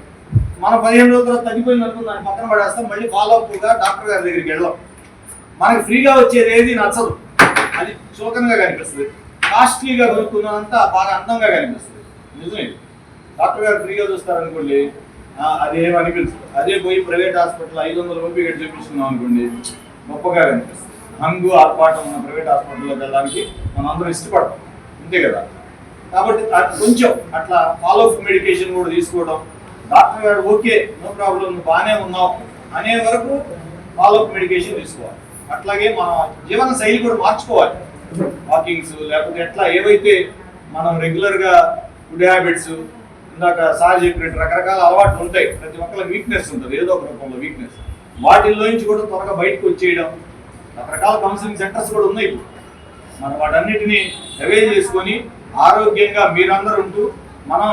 మనం 15 రోజుల తర్వాత తగ్గిపోయింది అనుకుని దాన్ని పక్కన పడేస్తాం, మళ్ళీ ఫాలో అప్గా డాక్టర్ గారి దగ్గరికి వెళ్ళాం. మనకి ఫ్రీగా వచ్చేది ఏది నచ్చదు, అది చోకనగా కనిపిస్తుంది. కాస్ట్లీగా కొనుక్కున్నంతా బాగా అందంగా కనిపిస్తుంది. నిజమే, డాక్టర్ గారు ఫ్రీగా చూస్తారనుకోండి అదేం అనిపిస్తుంది. అదే పోయి ప్రైవేట్ హాస్పిటల్ 500 రూపాయలు చూపించుకున్నాం అనుకోండి గొప్పగా కనిపిస్తుంది. హంగు ఆర్పాటం ఉన్న ప్రైవేట్ హాస్పిటల్లోకి వెళ్ళడానికి మనం అందరూ ఇష్టపడతాం, అంతే కదా. కాబట్టి కొంచెం అట్లా ఫాలో అప్ మెడికేషన్ కూడా తీసుకోవడం, డాక్టర్ గారు ఓకే నో ప్రాబ్లం నువ్వు బాగానే ఉన్నావు అనే వరకు ఫాలో అప్ మెడికేషన్ తీసుకోవాలి. అట్లాగే మన జీవన శైలి కూడా మార్చుకోవాలి. వాకింగ్స్ లేకపోతే ఎట్లా ఏవైతే మనం రెగ్యులర్గా ఫుడ్ హ్యాబిట్స్, ఇందాక సార్ చెప్పినట్టు రకరకాల అలవాట్లు ఉంటాయి. ప్రతి ఒక్కరికి వీక్నెస్ ఉంటుంది, ఏదో ఒక రూపంలో వీక్నెస్. వాటిల్లో నుంచి కూడా త్వరగా బయటకు వచ్చేయడం, రకరకాల కౌన్సిలింగ్ సెంటర్స్ కూడా ఉన్నాయి. మనం వాటన్నిటిని అవైల్ చేసుకొని ఆరోగ్యంగా మీరందరూ ఉంటూ మనం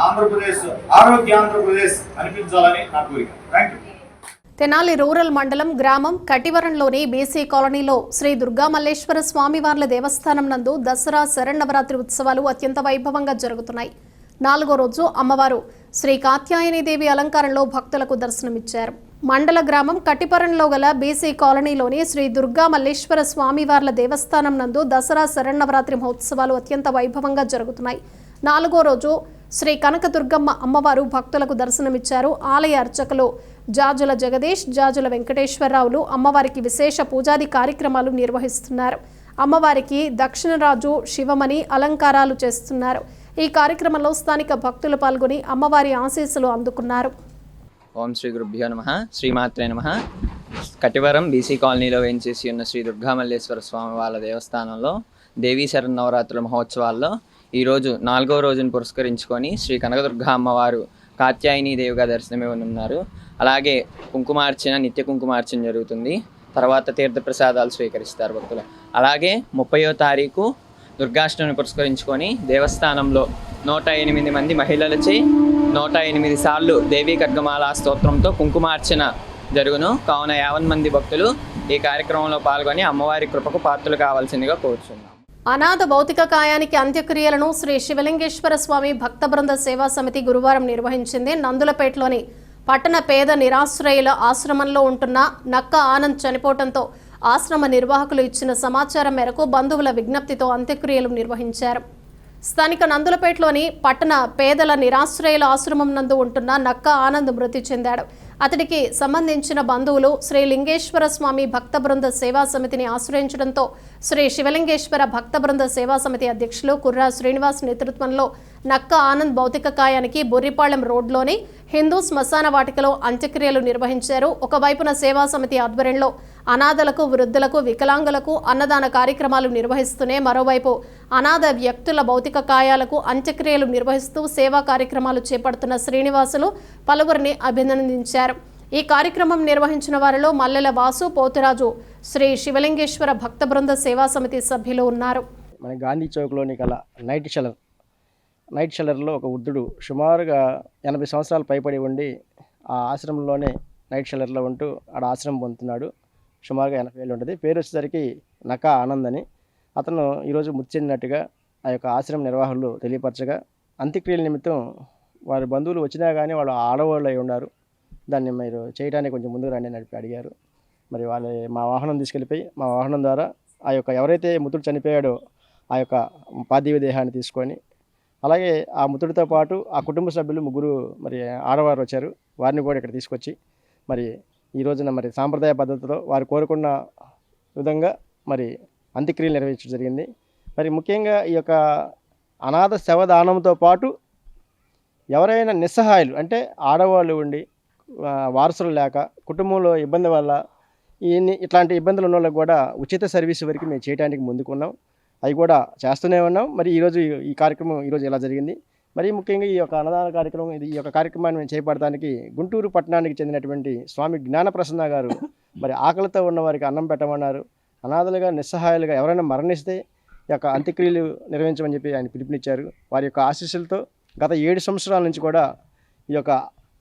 ఆంధ్రప్రదేశ్ ఆంధ్రప్రదేశ్ అనిపించాలని నా కోరిక. Thank you. తెనాలి రూరల్ మండలం గ్రామం కటివరంలోని బీసీ కాలనీలో శ్రీ దుర్గా మల్లేశ్వర స్వామివార్ల దేవస్థానం నందు దసరా శరన్నవరాత్రి ఉత్సవాలు అత్యంత వైభవంగా జరుగుతున్నాయి. 4వ రోజు అమ్మవారు శ్రీ కాత్యాయనీదేవి అలంకారంలో భక్తులకు దర్శనమిచ్చారు. మండల గ్రామం కటిపరంలో గల బీసీ కాలనీలోని శ్రీ దుర్గా మల్లేశ్వర స్వామివార్ల దేవస్థానం నందు దసరా శరన్నవరాత్రి మహోత్సవాలు అత్యంత వైభవంగా జరుగుతున్నాయి. 4వ రోజు శ్రీ కనకదుర్గమ్మ అమ్మవారు భక్తులకు దర్శనమిచ్చారు. ఆలయ అర్చకులు జాజుల జగదీష్, జాజుల వెంకటేశ్వరరావులు అమ్మవారికి విశేష పూజాది కార్యక్రమాలు నిర్వహిస్తున్నారు. అమ్మవారికి దక్షిణరాజు శివమణి అలంకారాలు చేస్తున్నారు. ఈ కార్యక్రమంలో స్థానిక భక్తులు పాల్గొని అమ్మవారి ఆశీస్సులు అందుకున్నారు. ఓం శ్రీ గురుభ్యో నమః. శ్రీమాత్రే నమః. కటివరం బీసీ కాలనీలో వేంచేసి ఉన్న శ్రీ దుర్గామల్లేశ్వర స్వామి వాళ్ళ దేవస్థానంలో దేవీ శరన్నవరాత్రుల మహోత్సవాల్లో ఈరోజు 4వ రోజును పురస్కరించుకొని శ్రీ కనకదుర్గ అమ్మవారు కాత్యాయని దేవిగా దర్శనమివ్వనున్నారు. అలాగే కుంకుమార్చన, నిత్య కుంకుమార్చన జరుగుతుంది. తర్వాత తీర్థప్రసాదాలు స్వీకరిస్తారు భక్తులు. అలాగే 30వ తారీఖు దుర్గాష్టమిని పురస్కరించుకొని దేవస్థానంలో 108 మంది మహిళలచే 108 సార్లు దేవీ ఖడ్గమాల స్తోత్రంతో కుంకుమార్చన జరుగును. కావున 50 మంది భక్తులు ఈ కార్యక్రమంలో పాల్గొని అమ్మవారి కృపకు పాత్రలు కావాల్సిందిగా కోరుచున్నాం. అనాథ భౌతిక కాయానికి అంత్యక్రియలను శ్రీ శివలింగేశ్వర స్వామి భక్త బృంద సేవా సమితి గురువారం నిర్వహించింది. నందులపేటలోని పట్టణ పేద నిరాశ్రయుల ఆశ్రమంలో ఉంటున్న నక్క ఆనంద్ చనిపోవడంతో ఆశ్రమ నిర్వాహకులు ఇచ్చిన సమాచారం మేరకు బంధువుల విజ్ఞప్తితో అంత్యక్రియలు నిర్వహించారు. స్థానిక నందులపేటలోని పట్టణ పేదల నిరాశ్రయుల ఆశ్రమం నందు ఉంటున్న నక్క ఆనంద్ మృతి చెందాడు. అతడికి సంబంధించిన బంధువులు శ్రీ లింగేశ్వర స్వామి భక్త బృంద సేవా సమితిని ఆశ్రయించడంతో శ్రీ శివలింగేశ్వర భక్త బృంద సేవా సమితి అధ్యక్షులు కుర్రా శ్రీనివాస్ నేతృత్వంలో నక్క ఆనంద్ భౌతిక కాయానికి బొర్రిపాళెం రోడ్లోని హిందూ శ్మశాన వాటికలో అంత్యక్రియలు నిర్వహించారు. ఒకవైపున సేవా సమితి ఆధ్వర్యంలో అనాథలకు, వృద్ధులకు, వికలాంగులకు అన్నదాన కార్యక్రమాలు నిర్వహిస్తూనే మరోవైపు అనాథ వ్యక్తుల భౌతిక కాయాలకు అంత్యక్రియలు నిర్వహిస్తూ సేవా కార్యక్రమాలు చేపడుతున్న శ్రీనివాసులు పలువురిని అభినందించారు. ఈ కార్యక్రమం నిర్వహించిన వారిలో మల్లెల వాసు, పోతురాజు, శ్రీ శివలింగేశ్వర భక్త బృంద సేవా సమితి సభ్యులు ఉన్నారు. మన గాంధీ చౌక్లోని గల నైట్ షెల్లర్లో ఒక వృద్ధుడు సుమారుగా 80 సంవత్సరాలు పైబడి ఉండి ఆ ఆశ్రమంలోనే నైట్ షెల్లర్లో ఉంటూ ఆడ ఆశ్రమం పొందుతున్నాడు. సుమారుగా 80 ఏళ్ళు ఉంటుంది. పేరు వచ్చేసరికి నకా ఆనంద్ అని. అతను ఈరోజు మృతి చెందినట్టుగా ఆ యొక్క ఆశ్రమ నిర్వాహకులు తెలియపరచగా అంత్యక్రియల నిమిత్తం వారి బంధువులు వచ్చినా కానీ వాళ్ళు ఆడవాళ్ళు అయి ఉన్నారు. దాన్ని మీరు చేయడానికి కొంచెం ముందుకు రండి అని అడిగారు. మరి వాళ్ళు మా వాహనం తీసుకెళ్ళిపోయి మా వాహనం ద్వారా ఆ యొక్క ఎవరైతే మృతుడు చనిపోయాడో ఆ యొక్క పార్థివ దేహాన్ని తీసుకొని, అలాగే ఆ మృతుడితో పాటు ఆ కుటుంబ సభ్యులు 3 మరి ఆడవారు వచ్చారు. వారిని కూడా ఇక్కడ తీసుకొచ్చి మరి ఈ రోజున మరి సాంప్రదాయ పద్ధతిలో వారు కోరుకున్న విధంగా మరి అంత్యక్రియలు నిర్వహించడం జరిగింది. మరి ముఖ్యంగా ఈ యొక్క అనాథ శవదానంతో పాటు ఎవరైనా నిస్సహాయులు అంటే ఆడవాళ్ళు ఉండి వారసులు లేక కుటుంబంలో ఇబ్బంది వల్ల ఇట్లాంటి ఇబ్బందులు ఉన్న వాళ్ళకి కూడా ఉచిత సర్వీస్ వరకు మేము చేయడానికి ముందుకున్నాం. అవి కూడా చేస్తూనే ఉన్నాం. మరి ఈరోజు ఈ కార్యక్రమం ఈరోజు ఇలా జరిగింది. మరి ముఖ్యంగా ఈ యొక్క అన్నదాన కార్యక్రమం ఈ యొక్క కార్యక్రమాన్ని మేము చేపడటానికి గుంటూరు పట్టణానికి చెందినటువంటి స్వామి జ్ఞానప్రసన్న గారు మరి ఆకలితో ఉన్న వారికి అన్నం పెట్టమన్నారు. అనాథలుగా నిస్సహాయాలుగా ఎవరైనా మరణిస్తే ఈ యొక్క అంత్యక్రియలు నిర్వహించమని చెప్పి ఆయన పిలుపునిచ్చారు. వారి యొక్క ఆశీస్సులతో గత 7 సంవత్సరాల నుంచి కూడా ఈ యొక్క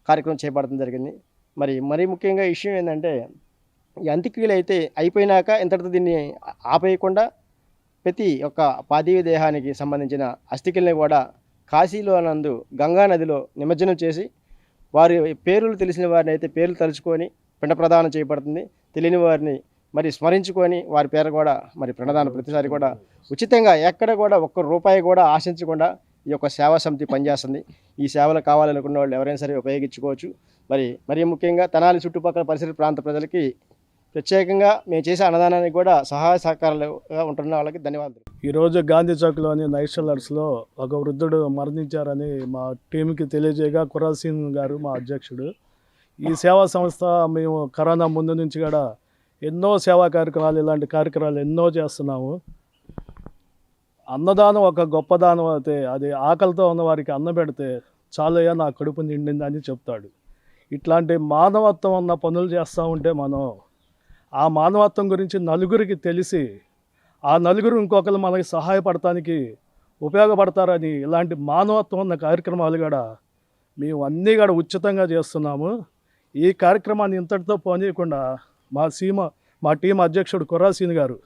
కార్యక్రమం చేపడటం జరిగింది. మరి ముఖ్యంగా విషయం ఏంటంటే ఈ అంత్యక్రియలు అయితే అయిపోయినాక ఇంతటితో దీన్ని ఆపేయకుండా ప్రతి ఒక్క పార్థివ దేహానికి సంబంధించిన అస్థికల్ని కూడా కాశీలో నందు గంగా నదిలో నిమజ్జనం చేసి వారి పేర్లు తెలిసిన వారిని అయితే పేర్లు తలుచుకొని పిండ ప్రదానం చేయబడుతుంది. తెలియని వారిని మరి స్మరించుకొని వారి పేరు కూడా మరి పిండదానం ప్రతిసారి కూడా ఉచితంగా ఎక్కడ కూడా ₹1 కూడా ఆశించకుండా ఈ యొక్క సేవా సమితి పనిచేస్తుంది. ఈ సేవలు కావాలనుకున్న వాళ్ళు ఎవరైనా సరే ఉపయోగించుకోవచ్చు. మరి ముఖ్యంగా తెనాలి చుట్టుపక్కల పరిసర ప్రాంత ప్రజలకి ప్రత్యేకంగా మేము చేసే అన్నదానానికి కూడా సహాయ సహకారాలుగా ఉంటున్న వాళ్ళకి ధన్యవాదాలు. ఈరోజు గాంధీ చౌక్లోని నైట్ షెల్లర్స్లో ఒక వృద్ధుడు మరణించారని మా టీంకి తెలియజేయగా కుర్రాసీన్ గారు మా అధ్యక్షుడు. ఈ సేవా సంస్థ మేము కరోనా ముందు నుంచి కూడా ఎన్నో సేవా కార్యక్రమాలు ఇలాంటి కార్యక్రమాలు ఎన్నో చేస్తున్నాము. అన్నదానం ఒక గొప్ప దానం అయితే అది ఆకలితో ఉన్న వారికి అన్నం పెడితే చాలయ్యా నా కడుపు నిండిందని చెప్తాడు. ఇట్లాంటి మానవత్వం ఉన్న పనులు చేస్తూ ఉంటే మనం ఆ మానవత్వం గురించి నలుగురికి తెలిసి ఆ నలుగురు ఇంకొకరు మనకి సహాయపడటానికి ఉపయోగపడతారని ఇలాంటి మానవత్వం ఉన్న కార్యక్రమాలు కూడా మేము అన్నీ కూడా ఉచితంగా చేస్తున్నాము. ఈ కార్యక్రమాన్ని ఇంతటితో పోనీయకుండా మా టీం అధ్యక్షుడు కుర్రాసీన్ గారు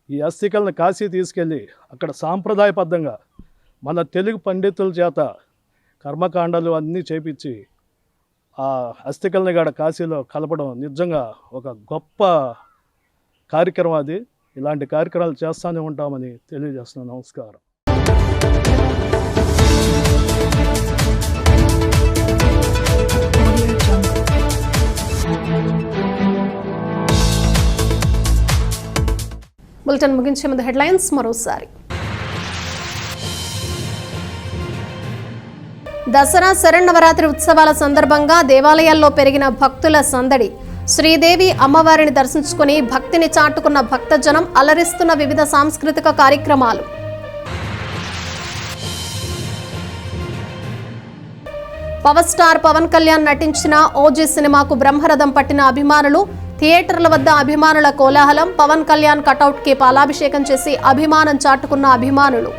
ఈ అస్థికలను కాశీ తీసుకెళ్ళి అక్కడ సాంప్రదాయబద్ధంగా మన తెలుగు పండితుల చేత కర్మకాండాలు అన్నీ చేపించి ఆ అస్థికల్ని కూడా కాశీలో కలపడం నిజంగా ఒక గొప్ప కార్యక్రమం. అది ఇలాంటి కార్యక్రమాలు చేస్తూనే ఉంటామని తెలియజేస్తున్నాను. నమస్కారం. బులెటిన్ ముగించే ముందు హెడ్లైన్స్ మరోసారి. దసరా శరన్నవరాత్రి ఉత్సవాల సందర్భంగా దేవాలయాల్లో పెరిగిన భక్తుల సందడి. శ్రీదేవి అమ్మవారిని దర్శించుకుని భక్తిని చాటుకున్న భక్తజనం, అలరిస్తున్న వివిధ సాంస్కృతిక కార్యక్రమాలు. పవర్ స్టార్ పవన్ కళ్యాణ్ నటించిన ఓజీ సినిమాకు బ్రహ్మరథం పట్టిన అభిమానులు. థియేటర్ల వద్ద అభిమానుల కోలాహలం. పవన్ కళ్యాణ్ కటౌట్ కి పాలాభిషేకం చేసి అభిమానం చాటుకున్న అభిమానులు.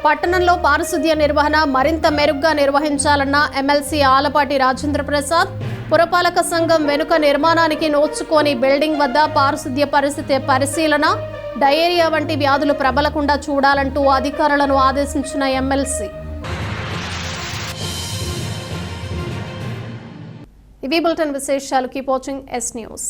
పట్టణంలో పారిశుద్ధ్య నిర్వహణ మరింత మెరుగ్గా నిర్వహించాలన్న ఎమ్మెల్సీ ఆలపాటి రాజేంద్ర ప్రసాద్. పురపాలక సంఘం వెనుక నిర్మాణానికి నోచుకొని బిల్డింగ్ వద్ద పారిశుద్ధ్య పరిస్థితి పరిశీలన. డయేరియా వంటి వ్యాధులు ప్రబలకుండా చూడాలంటూ అధికారులను ఆదేశించిన ఎమ్మెల్సీ. ఇవి బులెటిన్ విశేషాలు. Keep watching yes news.